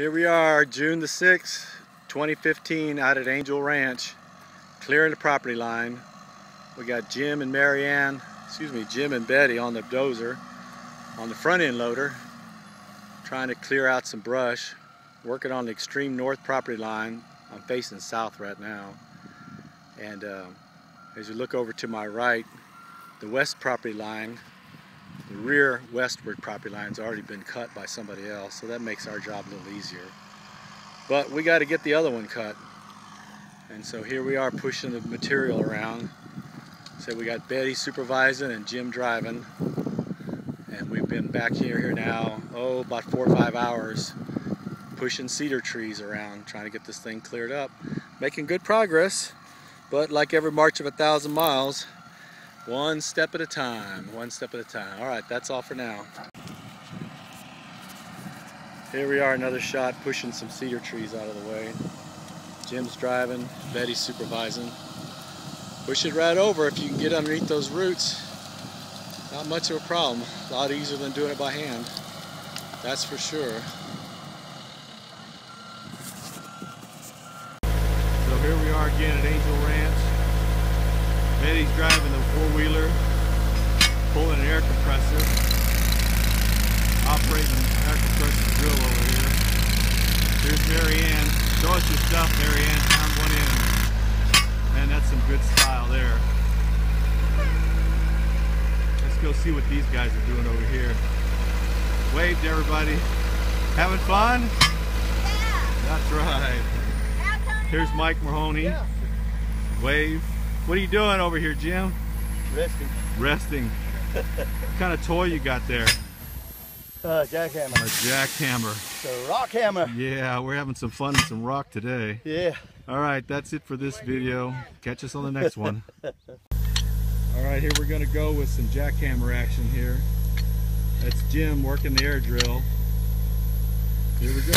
Here we are, June the 6th, 2015, out at Angel Ranch, clearing the property line. We got Jim and Jim and Betty on the dozer, on the front end loader, trying to clear out some brush, working on the extreme north property line. I'm facing south right now. And as you look over to my right, the west property line, the rear westward property line has already been cut by somebody else, so that makes our job a little easier. But we got to get the other one cut. And so here we are pushing the material around. So we got Betty supervising and Jim driving. And we've been back here now, about 4 or 5 hours, pushing cedar trees around, trying to get this thing cleared up. Making good progress, but like every march of 1,000 miles, one step at a time, one step at a time. All right, that's all for now. Here we are, another shot, pushing some cedar trees out of the way. Jim's driving, Betty's supervising. Push it right over if you can get underneath those roots. Not much of a problem. A lot easier than doing it by hand. That's for sure. So here we are again at Angel Ranch. Betty's driving the four-wheeler, pulling an air compressor, operating an air compressor drill over here. Here's Marianne. Show us your stuff, Marianne. Pound one in. Man, that's some good style there. Let's go see what these guys are doing over here. Wave to everybody. Having fun? Yeah. That's right. Here's Mike Mahoney. Yeah. Wave. What are you doing over here, Jim? Resting. Resting. What kind of toy you got there? Jackhammer. A jackhammer. It's a rock hammer. Yeah, we're having some fun with some rock today. Yeah. All right, that's it for this video. Catch us on the next one. All right, here we're going to go with some jackhammer action here. That's Jim working the air drill. Here we go.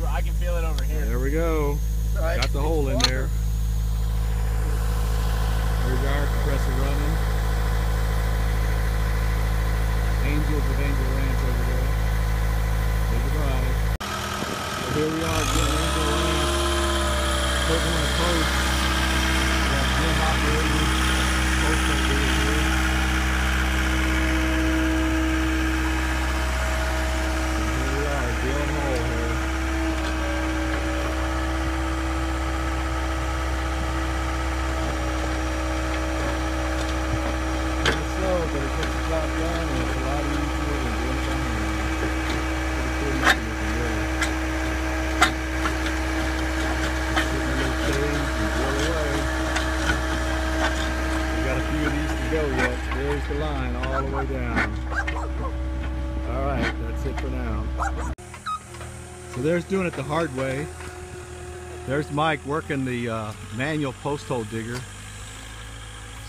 I can feel it over here. There we go. Right. Got the hole in there. There's our compressor running. Angels of Angel Ranch over there. Say goodbye. So here we are again, Angel Ranch. Putting on a post. We got Jim operating. Post up here. And here we are, drilling a hole here. But it gets the job done, and it's a lot easier than doing it by hand. Pretty cool mechanism, really. Just sit in a little cage and drill away. We got a few of these to go yet. There's the line all the way down. Alright, that's it for now. So there's doing it the hard way. There's Mike working the manual post hole digger,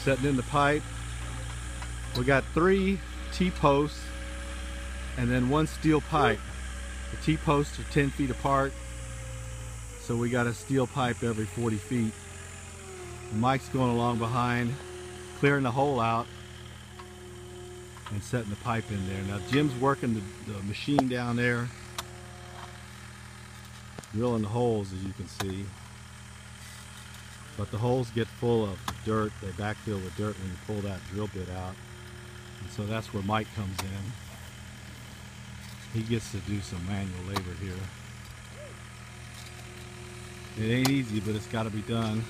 setting in the pipe. We got 3 T-posts and then 1 steel pipe. The T-posts are 10 feet apart, so we got a steel pipe every 40 feet. And Mike's going along behind, clearing the hole out and setting the pipe in there. Now Jim's working the machine down there, drilling the holes, as you can see. But the holes get full of dirt. They backfill with dirt when you pull that drill bit out. And so that's where Mike comes in. He gets to do some manual labor here. It ain't easy, but it's got to be done.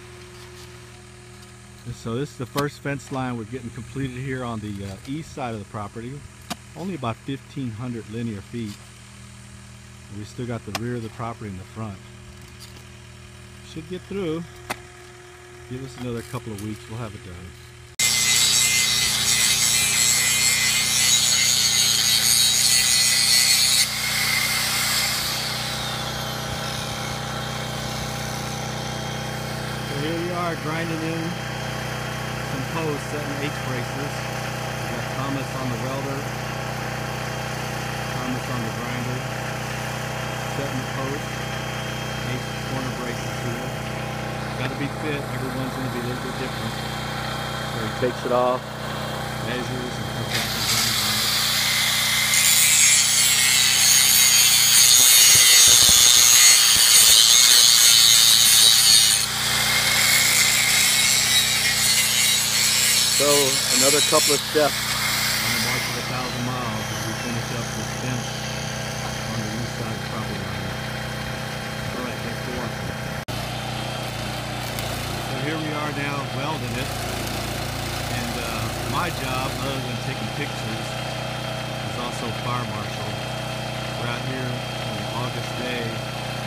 And so this is the first fence line we're getting completed here on the east side of the property. Only about 1,500 linear feet. And we still got the rear of the property in the front. Should get through. Give us another couple of weeks, we'll have it done. So here we are grinding in some posts, setting H-braces. We got Thomas on the welder, Thomas on the grinder, setting the post. nice corner bracing tool. Got to be fit. Everyone's going to be a little bit different. So he takes it off, measures, and puts out some lines on it. So another couple of steps on the march of 1,000 miles as we finish up this fence on the east side of the property line. Alright, thanks for watching. So here we are now welding it, and my job, other than taking pictures, is also fire marshal. We're out here on an August day,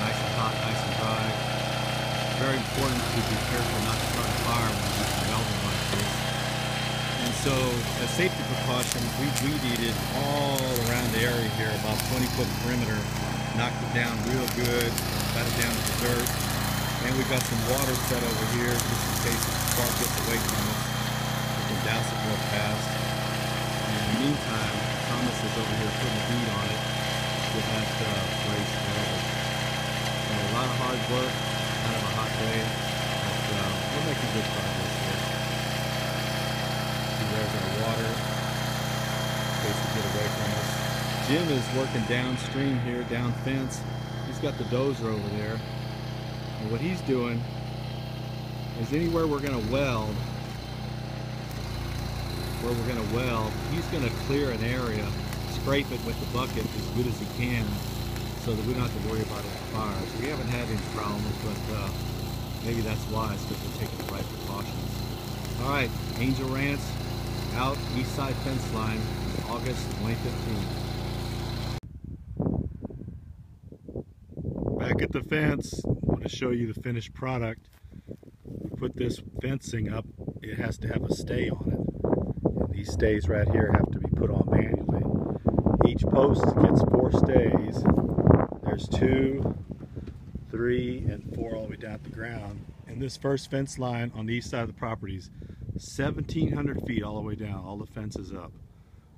nice and hot, nice and dry. It's very important to be careful not to start a fire when you do some welding like this. And so, as safety precautions, we weed eated all around the area here, about 20-foot perimeter, knocked it down real good, got it down to the dirt, and we got some water set over here just in case the spark gets away from us. We can douse it real fast. And in the meantime, Thomas is over here putting heat on it with that brace welded. So a lot of hard work, kind of a hot day, but we're making good progress here. There's our water, in case we get away from us. Jim is working downstream here, down fence. He's got the dozer over there. And what he's doing is anywhere we're going to weld, he's going to clear an area, scrape it with the bucket as good as he can so that we don't have to worry about any fires. We haven't had any problems, but maybe that's why, it's because we're taking the right precautions. All right, Angel Ranch, out east side fence line, August 2015. Back at the fence, I want to show you the finished product. We put this fencing up, it has to have a stay on it. And these stays right here have to be put on manually. Each post gets 4 stays. There's 2, 3, and 4 all the way down at the ground. And this first fence line on the east side of the properties, 1,700 feet all the way down, all the fences up,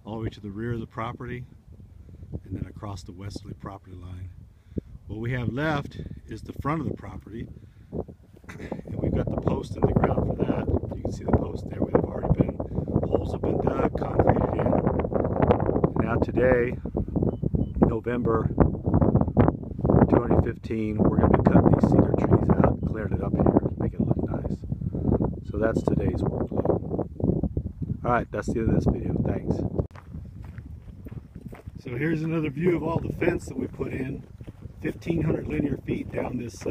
all the way to the rear of the property, and then across the westerly property line. What we have left is the front of the property, and we've got the post in the ground for that. You can see the post there. We've already been, holes have been dug, concreted in. And now today, November 2015, we're going to be cutting these cedar trees out, clearing it up here, make it look nice. So that's today's workload. Alright, that's the end of this video. Thanks. So here's another view of all the fence that we put in. 1,500 linear feet down this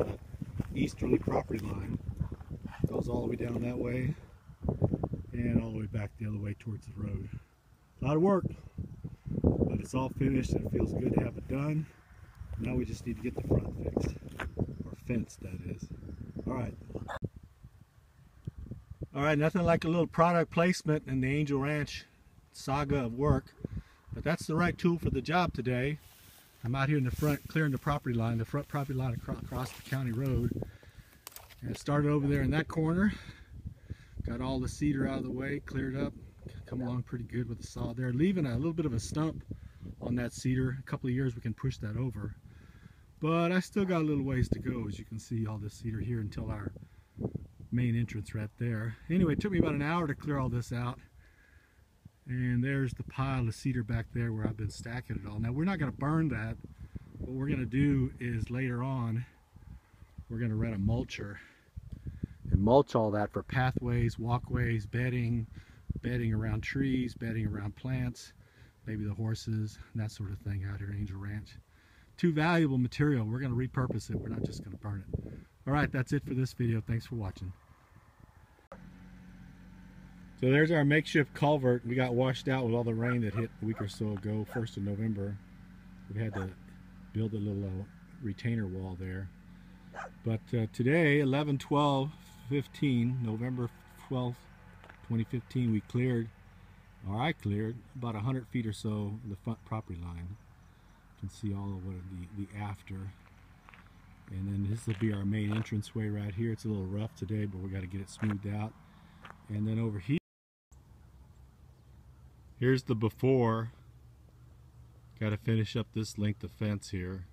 easterly property line. Goes all the way down that way and all the way back the other way towards the road. A lot of work, but it's all finished and it feels good to have it done. Now we just need to get the front fixed, or fenced, that is. Alright, nothing like a little product placement in the Angel Ranch saga of work, but that's the right tool for the job today. I'm out here in the front clearing the property line, across the county road. And it started over there in that corner. Got all the cedar out of the way, cleared up, come along pretty good with the saw there, leaving a little bit of a stump on that cedar. A couple of years we can push that over. But I still got a little ways to go, as you can see, all this cedar here until our main entrance right there. Anyway, it took me about an hour to clear all this out. And there's the pile of cedar back there where I've been stacking it all. Now we're not going to burn that. What we're going to do is later on, we're going to rent a mulcher and mulch all that for pathways, walkways, bedding around trees, bedding around plants, maybe the horses, and that sort of thing out here at Angel Ranch. Too valuable material. We're going to repurpose it. We're not just going to burn it. All right, that's it for this video. Thanks for watching. So there's our makeshift culvert. We got washed out with all the rain that hit a week or so ago, 1st of November. We had to build a little retainer wall there. But today, 11/12/15, November 12th, 2015, we cleared, or I cleared, about 100 feet or so of the front property line. You can see all of what the after. And then this will be our main entranceway right here. It's a little rough today, but we got to get it smoothed out. And then over here, here's the before. Got to finish up this length of fence here.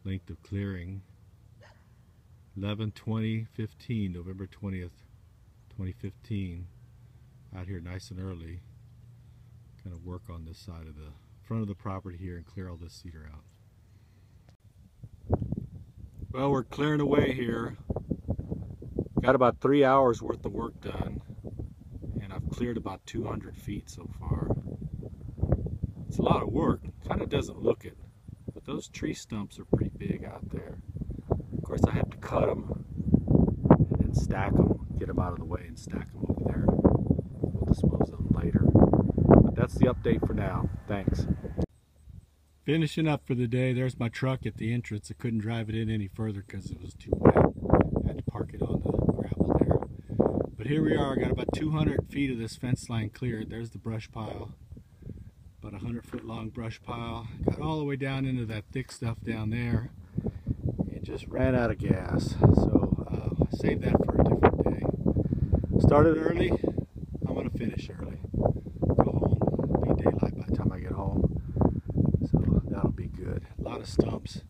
length of clearing. 11/20/15, November 20th, 2015. Out here nice and early. Kind of work on this side of the front of the property here and clear all this cedar out. Well, we're clearing away here. Got about 3 hours worth of work done, and I've cleared about 200 feet so far. It's a lot of work. Kind of doesn't look it, but those tree stumps are pretty big out there. Of course, I have to cut them and then stack them, get them out of the way and stack them over there. We'll dispose of them later. But that's the update for now. Thanks. Finishing up for the day. There's my truck at the entrance. I couldn't drive it in any further because it was too wet. I had to park it on the gravel there. But here we are. I got about 200 feet of this fence line cleared. There's the brush pile. About 100-foot long brush pile. Got all the way down into that thick stuff down there. And just ran out of gas. So save that for a different day. Started early. I'm going to finish early. Go home. It'll be daylight by the time I get home. So that'll be good. A lot of stumps.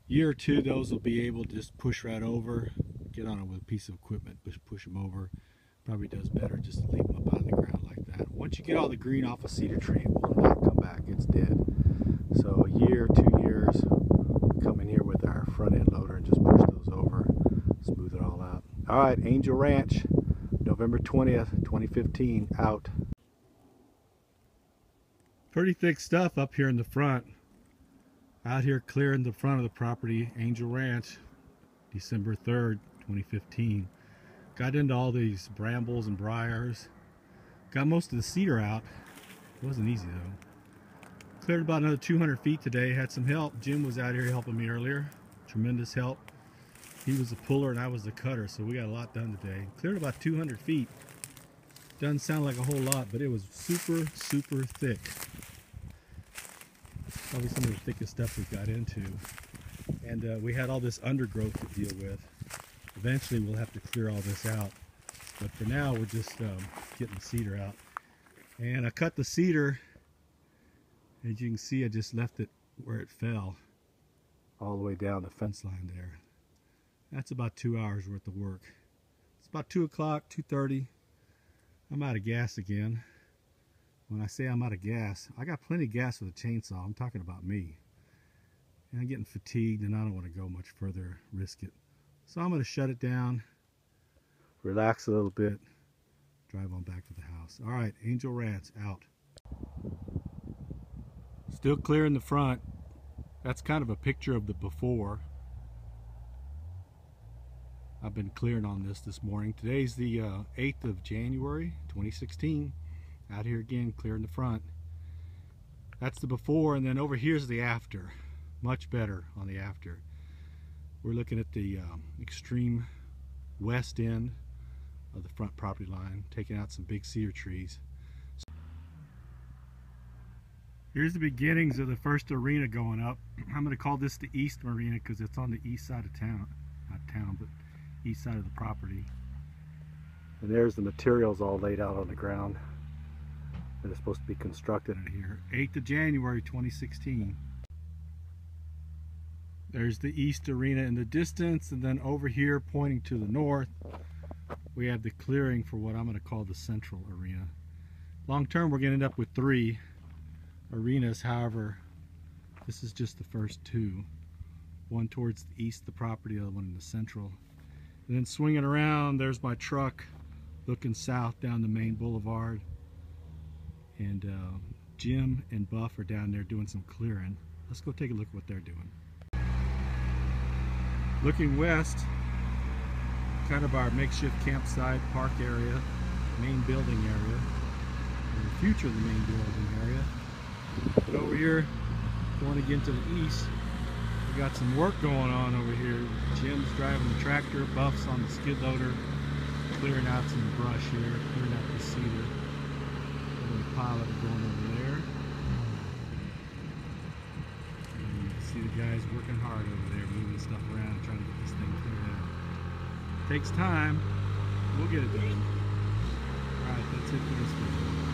Year or two, those will be able to just push right over. Get on it with a piece of equipment, push them over. Probably does better just to leave them up out of the ground like that. Once you get all the green off a cedar tree, it will not come back. It's dead. So a year, 2 years, we'll come in here with our front end loader and just push those over, smooth it all out. All right, Angel Ranch, November 20th, 2015, out. Pretty thick stuff up here in the front. Out here clearing the front of the property, Angel Ranch, December 3rd, 2015. Got into all these brambles and briars. Got most of the cedar out. It wasn't easy though. Cleared about another 200 feet today. Had some help. Jim was out here helping me earlier. Tremendous help. He was the puller and I was the cutter, so we got a lot done today. Cleared about 200 feet. Doesn't sound like a whole lot, but it was super, super thick. Probably some of the thickest stuff we got into. And we had all this undergrowth to deal with. Eventually we'll have to clear all this out. But for now we're just getting the cedar out. And I cut the cedar. As you can see, I just left it where it fell. All the way down the fence line there. That's about 2 hours worth of work. It's about 2 o'clock, 2:30. I'm out of gas again. When I say I'm out of gas, I got plenty of gas with a chainsaw. I'm talking about me. And I'm getting fatigued and I don't want to go much further, risk it. So I'm going to shut it down, relax a little bit, drive on back to the house. All right, Angel Ranch out. Still clearing the front. That's kind of a picture of the before. I've been clearing on this morning. Today's the 8th of January, 2016. Out here again, clearing the front. That's the before, and then over here's the after. Much better on the after. We're looking at the extreme west end of the front property line, taking out some big cedar trees. Here's the beginnings of the first arena going up. I'm going to call this the East Marina because it's on the east side of town. Not town, but east side of the property. And there's the materials all laid out on the ground that are supposed to be constructed in here. 8th of January 2016. There's the East Arena in the distance, and then over here pointing to the north we have the clearing for what I'm going to call the Central Arena. Long term we're going to end up with 3 arenas. However, this is just the first 2. One towards the east of the property, the other one in the central. And then swinging around, there's my truck looking south down the main boulevard. And Jim and Buff are down there doing some clearing. Let's go take a look at what they're doing. Looking west, kind of our makeshift campsite, park area, main building area, and the future of the main building area. But over here, going again to the east, we got some work going on over here. Jim's driving the tractor, Buff's on the skid loader, clearing out some brush here, clearing out the cedar. And the pilot going over there. And you can see the guys working hard over there, moving stuff around, trying to get this thing cleared out. Takes time. We'll get it done. Alright, that's it for this video.